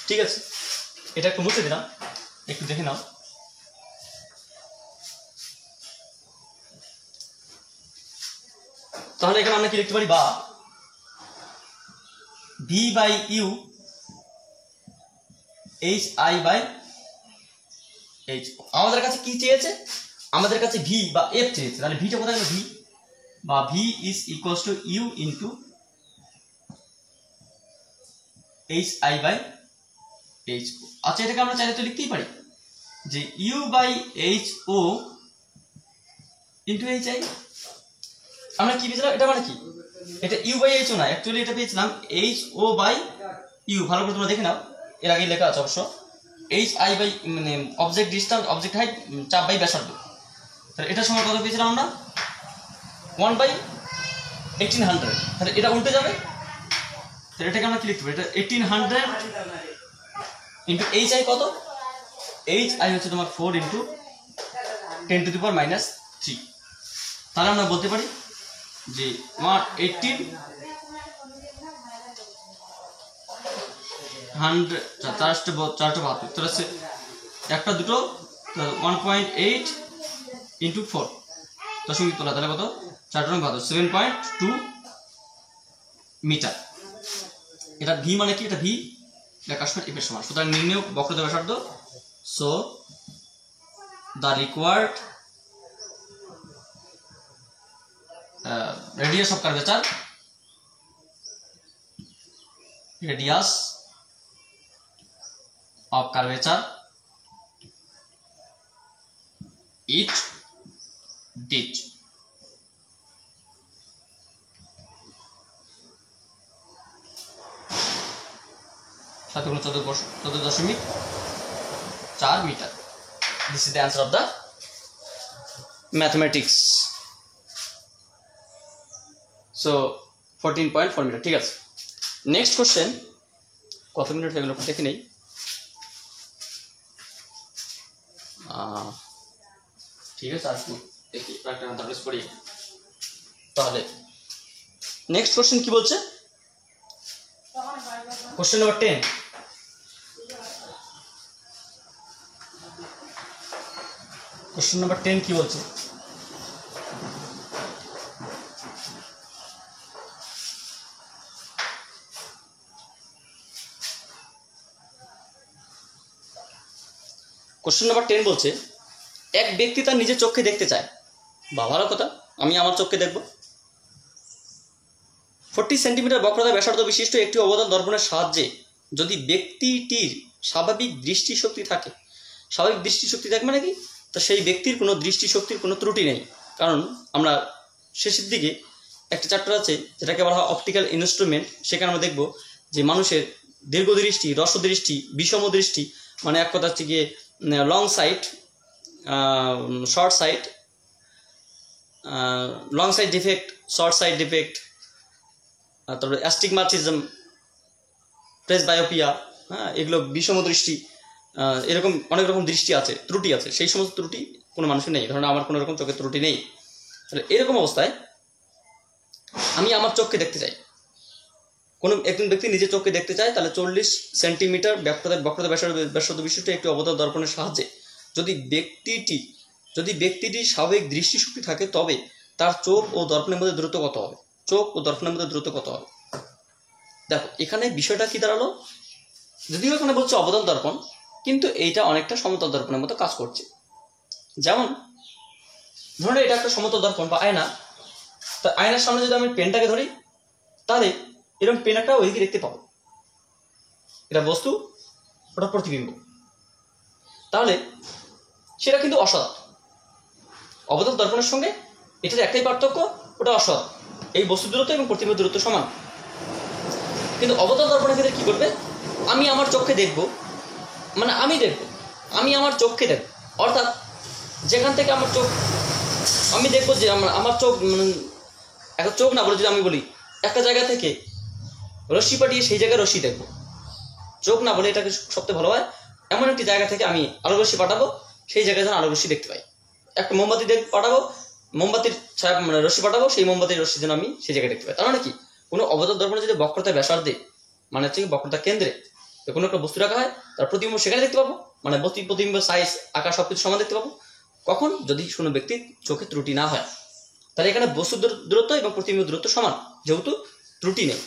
ঠিক আছে, এটা একটু মুছে দিলাম, একটু দেখে নাও। তাহলে এখানে আমরা কি লিখতে পারি? বা V by U HI by H4। আমাদের কাছে কি চেয়েছে? আমাদের কাছে V বা F চেয়েছে। তাহলে ভিটা কোথায় গেল? V বা V is equals to U into HI by H4। আচ্ছা, এটাকে আমরা চাইলে তো লিখতেই পারি যে U by HO into HI। আমরা কি পেয়েছিলাম? এটা মানে কি? এটা U by HO না, অ্যাকচুয়ালি এটা পেয়েছিলাম HO by U। ভালো করে তোমরা দেখে নাও, এর আগে লেখা আছে অবশ্য। HI by মানে অবজেক্ট ডিসটেন্স, অবজেক্ট হাইট, চাপ বাই ব্যাসার্ধ। তাহলে এটার সময় কত পেয়েছিলাম আমরা? 1/1800। তাহলে এটা উল্টে যাবে, তাহলে এটাকে আমরা কি লিখতে পারি? এটা 1800 ইন্টু HI কত? HI হচ্ছে তোমার 4 ইন্টু 10⁻³ তাহলে আমরা বলতে পারি যে 1800 তাহলে একটা দুটো 1.8 ইন্টু 4 দশমিক তোলা, তাহলে কত? 4×72 7.2 মিটার। এটা ভি মানে কি? এটা ভি লেখার সময় এফ এর সমান। সুতরাং নির্ণয় বক্রতা ব্যাসার্ধ। So the required radius of curvature, radius of curvature it did. সাত গুণ 14.4 metre. This is the answer of the mathematics. So 14.4 metre. ঠিক আছে, নেক্সট কোশ্চেন। কত মিনিট হয়ে গেল দেখে নেই। ঠিক আছে, আর দেখি একটা আনসার করি। তাহলে নেক্সট কোশ্চেন কি বলছে? Question number 10। কোশ্চেন নাম্বার 10 কি বলছে? কোশ্চেন নাম্বার 10 বলছে, এক ব্যক্তি তার নিজের চোখে দেখতে চায়। বা ভালো কথা, আমি আমার চোখকে দেখব। 40 সেন্টিমিটার বক্রতা ব্যাসার্ধ বিশিষ্ট একটি অবতল দর্পণের সাহায্যে যদি ব্যক্তিটির স্বাভাবিক দৃষ্টিশক্তি থাকে, স্বাভাবিক দৃষ্টিশক্তি থাকবে মানে কি, তো সেই ব্যক্তির কোনো দৃষ্টিশক্তির কোনো ত্রুটি নেই। কারণ আমরা শেষের দিকে একটা চ্যাপ্টার আছে যেটাকে বলা হয় অপটিক্যাল ইনস্ট্রুমেন্ট, সেখানে আমরা দেখব যে মানুষের দীর্ঘদৃষ্টি, হ্রস্বদৃষ্টি, বিষম দৃষ্টি, মানে এক কথা হচ্ছে গিয়ে long sight, short sight, long sight defect, short sight defect, তারপরে অ্যাস্টিগমাটিজম, প্রেসবায়োপিয়া, হ্যাঁ, এগুলো বিষম দৃষ্টি, এরকম অনেক রকম দৃষ্টি আছে, ত্রুটি আছে। সেই সমস্ত ত্রুটি কোনো মানুষের নেই। ধরুন আমার কোনো রকম চোখের ত্রুটি নেই। তাহলে এরকম অবস্থায় আমি আমার চোখকে দেখতে চাই, কোনো একজন ব্যক্তি নিজের চোখকে দেখতে চায়, তাহলে 40 সেন্টিমিটার বক্রতা ব্যাসার্ধ বিশিষ্ট একটি অবতল দর্পণের সাহায্যে যদি ব্যক্তিটির স্বাভাবিক দৃষ্টিশক্তি থাকে, তবে তার চোখ ও দর্পণের মধ্যে দূরত্ব কত হবে? চোখ ও দর্পণের মধ্যে দূরত্ব কত হবে? দেখো এখানে বিষয়টা কি দাঁড়ালো, যদিও এখানে বলছে অবতল দর্পণ, কিন্তু এইটা অনেকটা সমতল দর্পণের মতো কাজ করছে। যেমন ধরুন এটা একটা সমতল দর্পণ বা আয়না, তো আয়নার সামনে যদি আমি পেনটাকে ধরি, তাহলে এরকম পেন একটা ওইদিকে দেখতে পাবো, এটা বস্তু, ওটা প্রতিবিম্ব। তাহলে সেটা কিন্তু অসৎ। অবতল দর্পণের সঙ্গে এটার একটাই পার্থক্য, ওটা অসৎ। এই বস্তু দূরত্ব এবং প্রতিবিম্ব দূরত্ব সমান। কিন্তু অবতল দর্পণের ক্ষেত্রে কি করবে? আমি আমার চোখকে দেখব, মানে আমি আমার চোখকে দেখব, অর্থাৎ যেখান থেকে আমার চোখ, আমি দেখবো যে আমার চোখ, মানে একটা চোখ না বলে যদি আমি বলি একটা জায়গা থেকে রশ্মি পাঠিয়ে সেই জায়গায় রশ্মি দেখবো, চোখ না বলে এটাকে সবচেয়ে ভালো হয়, এমন একটি জায়গা থেকে আমি আলো রশ্মি পাঠাবো, সেই জায়গায় যেন আলো রশ্মি দেখতে পাই। একটা মোমবাতি পাঠাবো, মোমবাতির ছায়া মানে রশ্মি পাঠাবো, সেই মোমবাতির রশ্মি যেন আমি সেই জায়গায় দেখতে পাই। তার মানে কি, কোনো অবতল দর্পণে যদি বক্রতা ব্যাসার্ধে, মানে হচ্ছে বক্রতা কেন্দ্রে কোনো একটা বস্তু রাখা হয়, তার প্রতিবিম্ব সেখানে দেখতে পাবো, মানে প্রতিবিম্ব সাইজ, আকার সবকিছু সমান দেখতে পাবো। কখন? যদি কোনো ব্যক্তির চোখে ত্রুটি না হয়। তাহলে এখানে বস্তুর দূরত্ব এবং প্রতিবিম্ব দূরত্ব সমান, যেহেতু ত্রুটি নেই।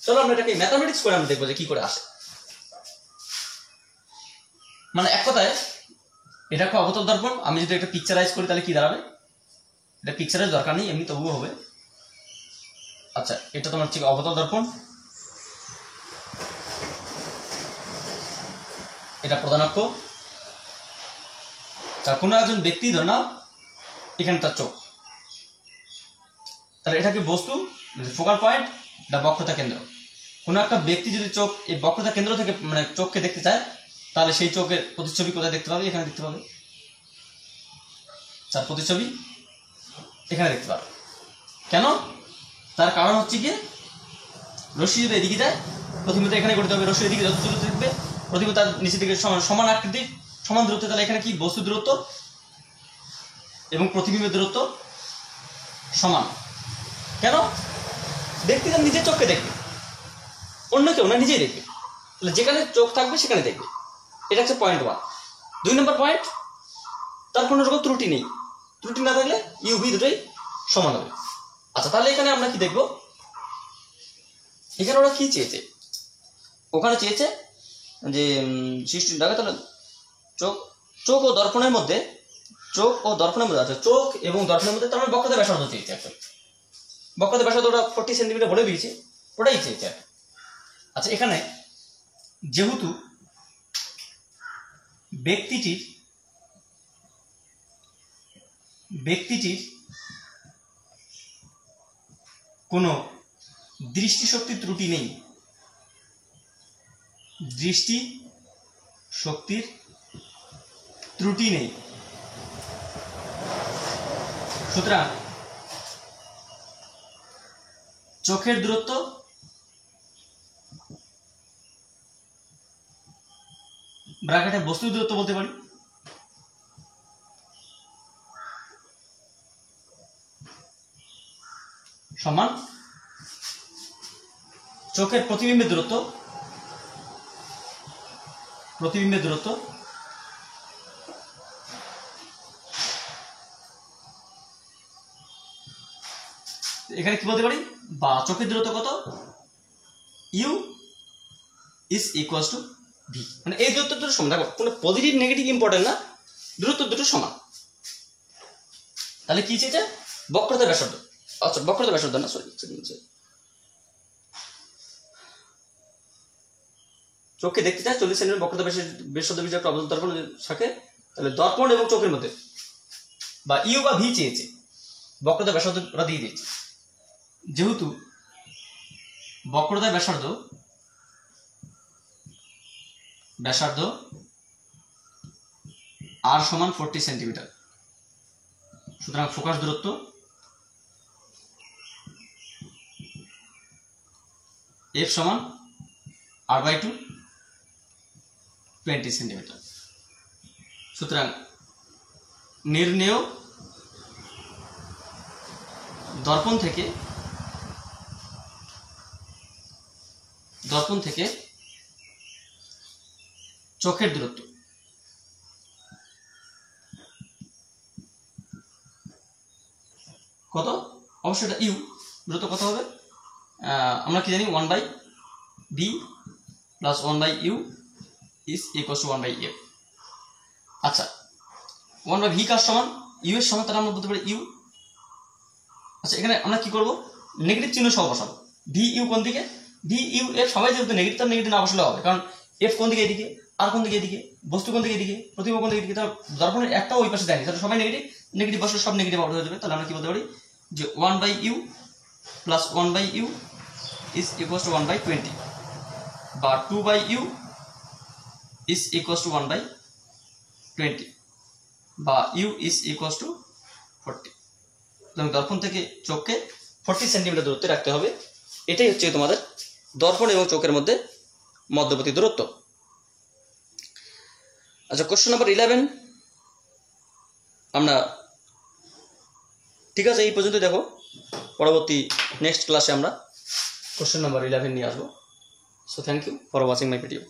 চলো আমরা এটাকে ম্যাথামেটিক্স করে আমরা দেখবো যে কি করে আসে। মানে এক কথায় এটা একটা অবতল দর্পণ, আমি যদি একটা পিকচারাইজ করি তাহলে কি দাঁড়াবে? এটা পিকচারাইজ দরকার নেই, এমনি তবুও হবে। আচ্ছা, এটা তোমার হচ্ছে অবতল দর্পণ, এটা প্রধান অক্ষ, তার কোনো একজন ব্যক্তি ধরে নাও এখানে তার চোখ, তাহলে এটাকে বস্তু ফোকাল পয়েন্ট, এটা বক্রতা কেন্দ্র। কোনো একটা ব্যক্তি যদি চোখ এই বক্রতা কেন্দ্র থেকে মানে চোখকে দেখতে চায়, তাহলে সেই চোখের প্রতিচ্ছবি কোথায় দেখতে পাবে? এখানে দেখতে পাবে। তার প্রতিচ্ছবি এখানে দেখতে পাবে। কেন? তার কারণ হচ্ছে গিয়ে রশ্মি যদি এদিকে যায়, প্রথমত এখানে করতে হবে, রশ্মি এদিকে যত দূরত্ব দেখবে, প্রথমত তার নিচের দিকে সমান আকৃতির, সমান দূরত্ব। তাহলে এখানে কি বস্তু দূরত্ব এবং প্রতিবিম্বের দূরত্ব সমান। কেন? ব্যক্তি তার নিজের চোখকে দেখবে, অন্য কেউ না, নিজেই দেখবে। তাহলে যেখানে চোখ থাকবে সেখানে দেখবে। এটা হচ্ছে পয়েন্ট 1। 2 নম্বর পয়েন্ট, তার কোনো রকম ত্রুটি নেই। ত্রুটি না থাকলে ইউভি দুটোই সমান হবে। আচ্ছা, তাহলে এখানে আমরা কি দেখবো? এখানে ওরা কি চেয়েছে? ওখানে চেয়েছে যে সৃষ্টি দেখে, তাহলে চোখ ও দর্পণের মধ্যে, আচ্ছা চোখ এবং দর্পণের মধ্যে তার বক্রতা ব্যাসার্ধ চেয়েছে। একটা বক্রতা ব্যাসার্ধ ওটা 40 সেন্টিমিটার বলে দিয়েছে, ওটাই চেয়েছে। আচ্ছা, এখানে যেহেতু ব্যক্তিটির কোনো দৃষ্টিশক্তির ত্রুটি নেই, দৃষ্টিশক্তির ত্রুটি নেই। সুতরাং চোখের দূরত্ব ব্র্যাকেটে বস্তুর দূরত্ব বলতে পারি, সমান চোখের প্রতিবিম্বের দূরত্ব এখানে কি বলতে পারি, বা চোখের দূরত্ব কত, U is equals to V, মানে এই দূরত্ব দুটো সমান। দেখো কোনো পজিটিভ নেগেটিভ ইম্পর্টেন্ট না, দূরত্ব দুটো সমান। তাহলে কি চেয়েছে, বক্রতার ব্যাসার্ধ, আচ্ছা বক্রতার ব্যাসার্ধ না, সরি চোখকে দেখতে চায় 40 সেন্টিমিটার বক্রতা ব্যাসার্ধ বিশিষ্ট আবদ্ধ দর্পণ থাকে, তাহলে দর্পণ এবং চোখের মধ্যে বা ইউ বা ভি চেয়েছে, বক্রতা ব্যাসার্ধ ওরা দিয়ে দিয়েছে। যেহেতু বক্রতা ব্যাসার্ধ আর সমান 40 সেন্টিমিটার, সুতরাং ফোকাস দূরত্ব এফ সমান r/2 20 সেন্টিমিটার। সুতরাং নির্ণেয় দর্পণ থেকে চোখের দূরত্ব কত, অবশ্যই এটা ইউ, দূরত্ব কত হবে, আমরা কি জানি 1/b plus 1/u is equal two 1/f। আচ্ছা 1/v কার সমান, ইউ এর সমান, তাহলে আমরা বলতে পারি ইউ। আচ্ছা এখানে আমরা কি করব, নেগেটিভ চিহ্ন সহ বসাবো। ভি ইউ কোন দিকে, ভি ইউ এর সবাই যেহেতু নেগেটিভ, তার নেগেটিভ না বসালে হবে, কারণ এফ কোন দিকে, এদিকে, আর কোন দিকে, এদিকে, বস্তু কোন দিকে, এদিকে, প্রতিবিম্ব কোন দিকে, এদিকে, তার দর্পণের একটাও ওই পাশে দেয়নি, তাহলে সবাই নেগেটিভ বসলে সব নেগেটিভ আউট হয়ে যাবে। তাহলে আমরা কি বলতে পারি যে 1/u plus 1/u is equals two 1/20 বা 2/u ইজ ইকুয়ালস টু 1/20 বা u ইজ ইকুয়ালস টু 40। দর্পণ থেকে চোখকে 40 সেন্টিমিটার দূরত্বে রাখতে হবে। এটাই হচ্ছে তোমাদের দর্পণ এবং চোখের মধ্যে মধ্যবর্তী দূরত্ব। আচ্ছা কোশ্চেন নাম্বার 11 আমরা ঠিক আছে এই পর্যন্ত দেখো, পরবর্তী নেক্সট ক্লাসে আমরা কোশ্চেন নাম্বার 11 নিয়ে আসবো। So thank you for watching my video.